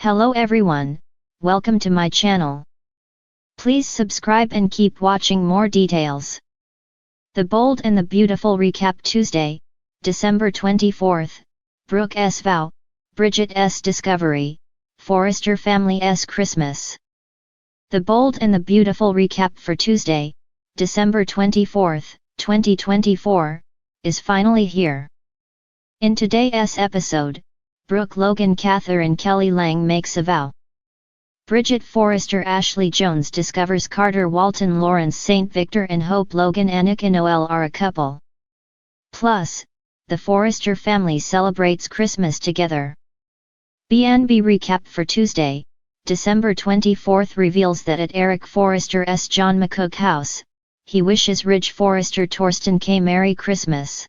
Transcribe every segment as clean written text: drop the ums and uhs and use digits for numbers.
Hello everyone, welcome to my channel. Please subscribe and keep watching more details. The Bold and the Beautiful recap Tuesday, December 24th, Brooke's vow, Bridget's discovery, Forrester family's Christmas. The Bold and the Beautiful recap for Tuesday, December 24th, 2024, is finally here. In today's episode, Brooke Logan Catherine Kelly Lang makes a vow. Bridget Forrester Ashley Jones discovers Carter Walton Lawrence St. Victor and Hope Logan Annika Noel are a couple. Plus, the Forrester family celebrates Christmas together. B&B recap for Tuesday, December 24th reveals that at Eric Forrester's John McCook house, he wishes Ridge Forrester Torsten K. Merry Christmas.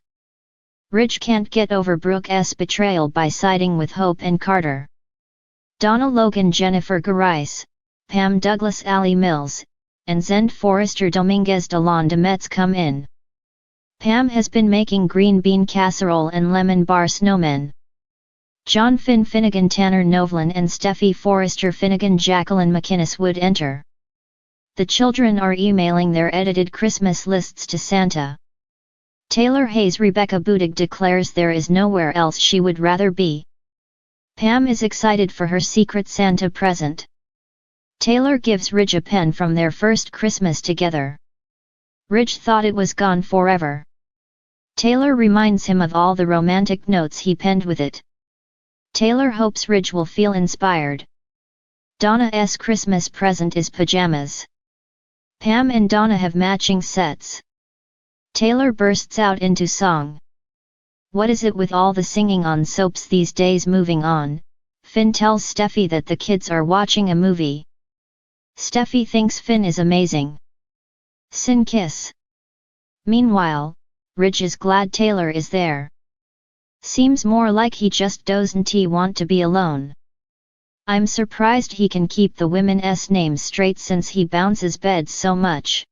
Ridge can't get over Brooke's betrayal by siding with Hope and Carter. Donna Logan Jennifer Garais, Pam Douglas Ali Mills, and Zend Forrester Dominguez de Metz come in. Pam has been making green bean casserole and lemon bar snowmen. John Finn Finnegan Tanner Novlin and Steffi Forrester Finnegan Jacqueline McInnes would enter. The children are emailing their edited Christmas lists to Santa. Taylor Hayes Rebecca Budig declares there is nowhere else she would rather be. Pam is excited for her secret Santa present. Taylor gives Ridge a pen from their first Christmas together. Ridge thought it was gone forever. Taylor reminds him of all the romantic notes he penned with it. Taylor hopes Ridge will feel inspired. Donna's Christmas present is pajamas. Pam and Donna have matching sets. Taylor bursts out into song. What is it with all the singing on soaps these days? Moving on, Finn tells Steffi that the kids are watching a movie. Steffi thinks Finn is amazing. Sin kiss. Meanwhile, Ridge is glad Taylor is there. Seems more like he just doesn't want to be alone. I'm surprised he can keep the women's names straight since he bounces beds so much.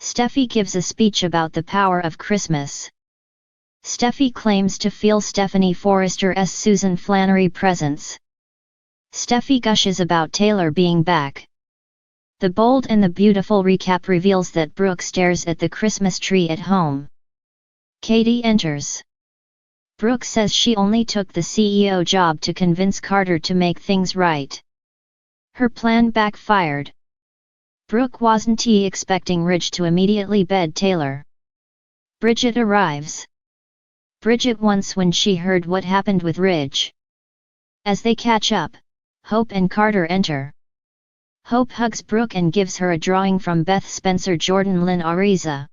Steffi gives a speech about the power of Christmas. Steffi claims to feel Stephanie Forrester's Susan Flannery presence. Steffi gushes about Taylor being back. The Bold and the Beautiful recap reveals that Brooke stares at the Christmas tree at home. Katie enters. Brooke says she only took the CEO job to convince Carter to make things right. Her plan backfired. Brooke wasn't expecting Ridge to immediately bed Taylor. Bridget arrives. Bridget wants when she heard what happened with Ridge. As they catch up, Hope and Carter enter. Hope hugs Brooke and gives her a drawing from Beth Spencer Jordan Lynn Ariza.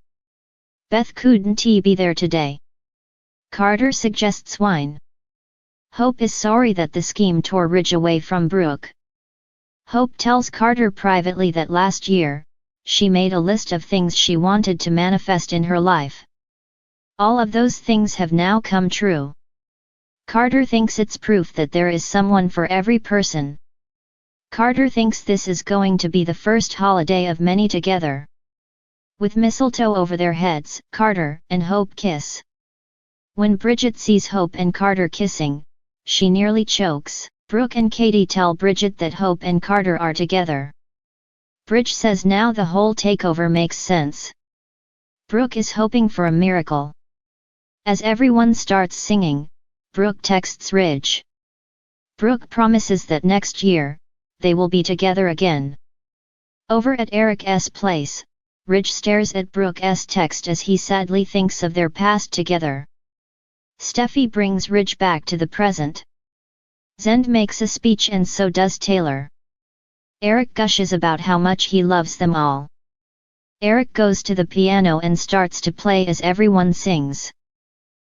Beth couldn't be there today. Carter suggests wine. Hope is sorry that the scheme tore Ridge away from Brooke. Hope tells Carter privately that last year, she made a list of things she wanted to manifest in her life. All of those things have now come true. Carter thinks it's proof that there is someone for every person. Carter thinks this is going to be the first holiday of many together. With mistletoe over their heads, Carter and Hope kiss. When Bridget sees Hope and Carter kissing, she nearly chokes. Brooke and Katie tell Bridget that Hope and Carter are together. Bridge says now the whole takeover makes sense. Brooke is hoping for a miracle. As everyone starts singing, Brooke texts Ridge. Brooke promises that next year, they will be together again. Over at Eric's place, Ridge stares at Brooke's text as he sadly thinks of their past together. Steffi brings Ridge back to the present. Zend makes a speech and so does Taylor. Eric gushes about how much he loves them all. Eric goes to the piano and starts to play as everyone sings.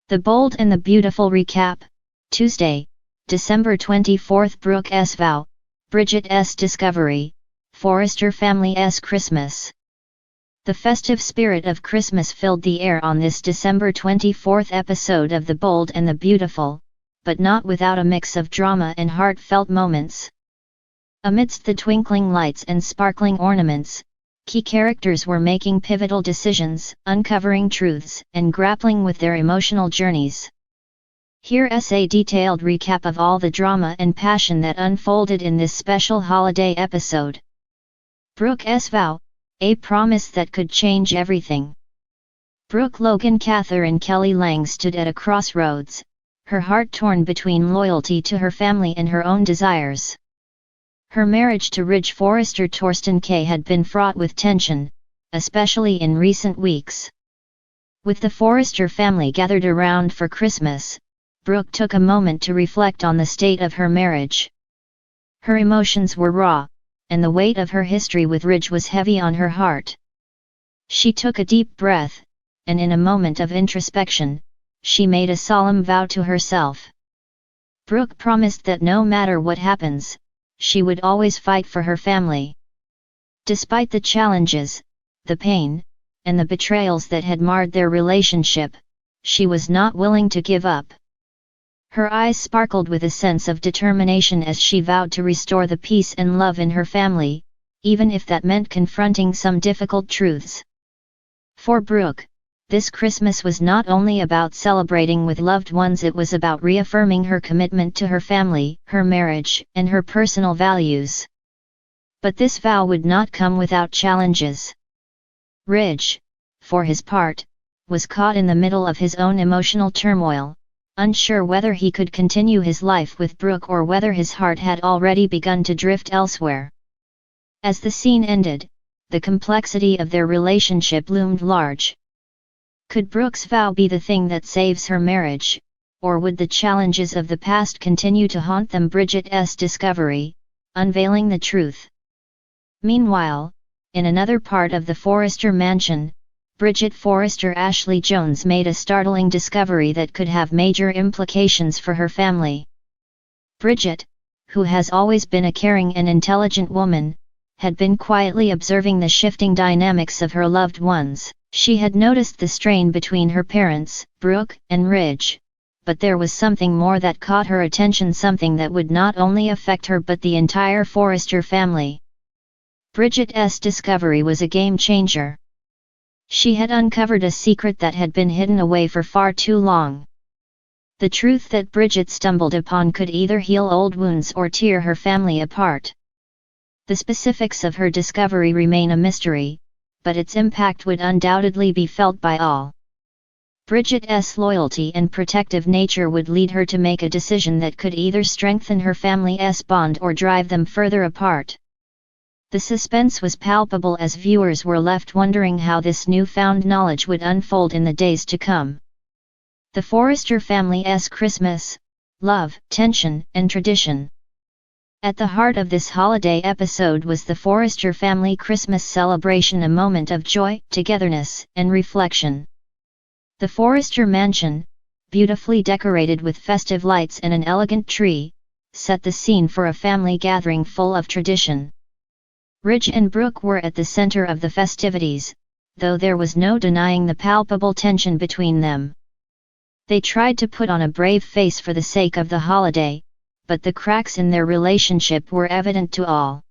The Bold and the Beautiful recap, Tuesday, December 24th Brooke's vow, Bridget's discovery, Forrester family's Christmas. The festive spirit of Christmas filled the air on this December 24th episode of The Bold and the Beautiful, but not without a mix of drama and heartfelt moments. Amidst the twinkling lights and sparkling ornaments, key characters were making pivotal decisions, uncovering truths, and grappling with their emotional journeys. Here's a detailed recap of all the drama and passion that unfolded in this special holiday episode. Brooke's vow, a promise that could change everything. Brooke Logan Catherine Kelly Lang stood at a crossroads, her heart torn between loyalty to her family and her own desires. Her marriage to Ridge Forrester Torsten K had been fraught with tension, especially in recent weeks. With the Forrester family gathered around for Christmas, Brooke took a moment to reflect on the state of her marriage. Her emotions were raw, and the weight of her history with Ridge was heavy on her heart. She took a deep breath, and in a moment of introspection, she made a solemn vow to herself. Brooke promised that no matter what happens, she would always fight for her family. Despite the challenges, the pain, and the betrayals that had marred their relationship, she was not willing to give up. Her eyes sparkled with a sense of determination as she vowed to restore the peace and love in her family, even if that meant confronting some difficult truths. For Brooke, this Christmas was not only about celebrating with loved ones, it was about reaffirming her commitment to her family, her marriage, and her personal values. But this vow would not come without challenges. Ridge, for his part, was caught in the middle of his own emotional turmoil, unsure whether he could continue his life with Brooke or whether his heart had already begun to drift elsewhere. As the scene ended, the complexity of their relationship loomed large. Could Brooke's vow be the thing that saves her marriage, or would the challenges of the past continue to haunt them? Bridget's discovery, unveiling the truth. Meanwhile, in another part of the Forrester mansion, Bridget Forrester Ashley Jones made a startling discovery that could have major implications for her family. Bridget, who has always been a caring and intelligent woman, had been quietly observing the shifting dynamics of her loved ones. She had noticed the strain between her parents, Brooke and Ridge, but there was something more that caught her attention, something that would not only affect her but the entire Forrester family. Bridget's discovery was a game changer. She had uncovered a secret that had been hidden away for far too long. The truth that Bridget stumbled upon could either heal old wounds or tear her family apart. The specifics of her discovery remain a mystery, but its impact would undoubtedly be felt by all. Bridget's loyalty and protective nature would lead her to make a decision that could either strengthen her family's bond or drive them further apart. The suspense was palpable as viewers were left wondering how this newfound knowledge would unfold in the days to come. The Forrester family's Christmas: love, tension, and tradition. At the heart of this holiday episode was the Forrester family Christmas celebration, a moment of joy, togetherness, and reflection. The Forrester mansion, beautifully decorated with festive lights and an elegant tree, set the scene for a family gathering full of tradition. Ridge and Brooke were at the center of the festivities, though there was no denying the palpable tension between them. They tried to put on a brave face for the sake of the holiday, but the cracks in their relationship were evident to all.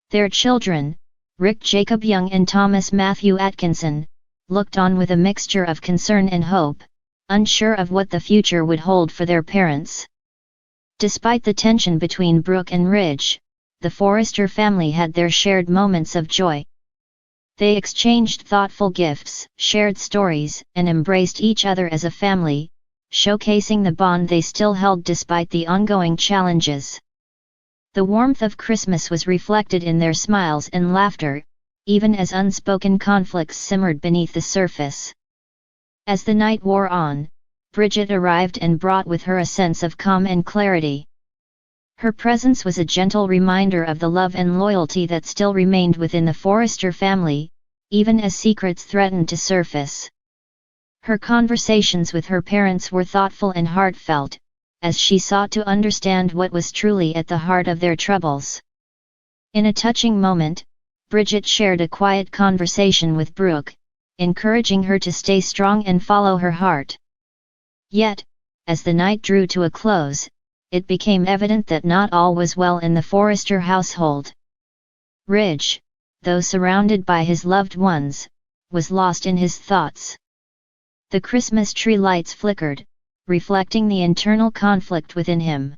Their children, Rick Jacob Young and Thomas Matthew Atkinson, looked on with a mixture of concern and hope, unsure of what the future would hold for their parents. Despite the tension between Brooke and Ridge, the Forrester family had their shared moments of joy. They exchanged thoughtful gifts, shared stories, and embraced each other as a family, showcasing the bond they still held despite the ongoing challenges. The warmth of Christmas was reflected in their smiles and laughter, even as unspoken conflicts simmered beneath the surface. As the night wore on, Bridget arrived and brought with her a sense of calm and clarity. Her presence was a gentle reminder of the love and loyalty that still remained within the Forrester family, even as secrets threatened to surface. Her conversations with her parents were thoughtful and heartfelt, as she sought to understand what was truly at the heart of their troubles. In a touching moment, Bridget shared a quiet conversation with Brooke, encouraging her to stay strong and follow her heart. Yet, as the night drew to a close, it became evident that not all was well in the Forrester household. Ridge, though surrounded by his loved ones, was lost in his thoughts. The Christmas tree lights flickered, reflecting the internal conflict within him.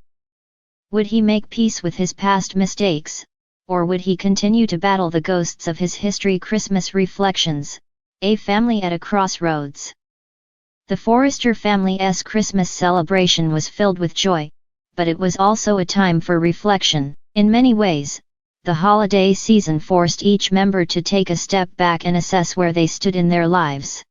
Would he make peace with his past mistakes, or would he continue to battle the ghosts of his history? Christmas Reflections, a family at a crossroads. The Forrester family's Christmas celebration was filled with joy, but it was also a time for reflection. In many ways, the holiday season forced each member to take a step back and assess where they stood in their lives.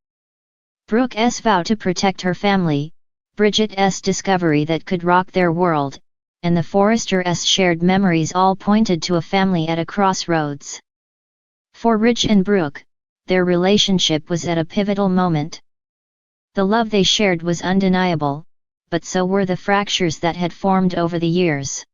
Brooke's vow to protect her family, Bridget's discovery that could rock their world, and the Forresters' shared memories all pointed to a family at a crossroads. For Rich and Brooke, their relationship was at a pivotal moment. The love they shared was undeniable, but so were the fractures that had formed over the years.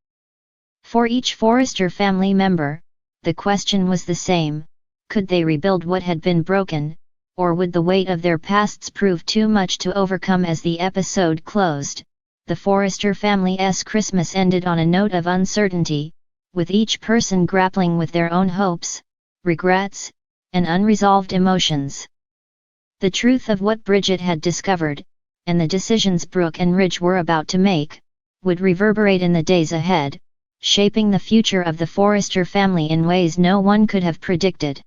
For each Forrester family member, the question was the same: could they rebuild what had been broken, or would the weight of their pasts prove too much to overcome? As the episode closed, the Forrester family's Christmas ended on a note of uncertainty, with each person grappling with their own hopes, regrets, and unresolved emotions. The truth of what Bridget had discovered, and the decisions Brooke and Rich were about to make, would reverberate in the days ahead, shaping the future of the Forrester family in ways no one could have predicted.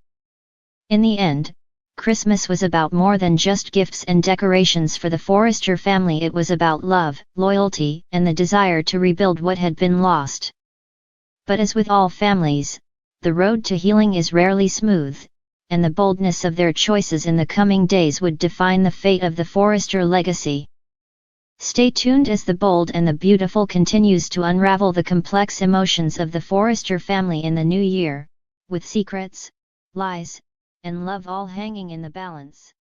In the end, Christmas was about more than just gifts and decorations for the Forrester family. It was about love, loyalty, and the desire to rebuild what had been lost. But as with all families, the road to healing is rarely smooth, and the boldness of their choices in the coming days would define the fate of the Forrester legacy. Stay tuned as the bold and the beautiful continues to unravel the complex emotions of the Forrester family in the new year, with secrets, lies, and love all hanging in the balance.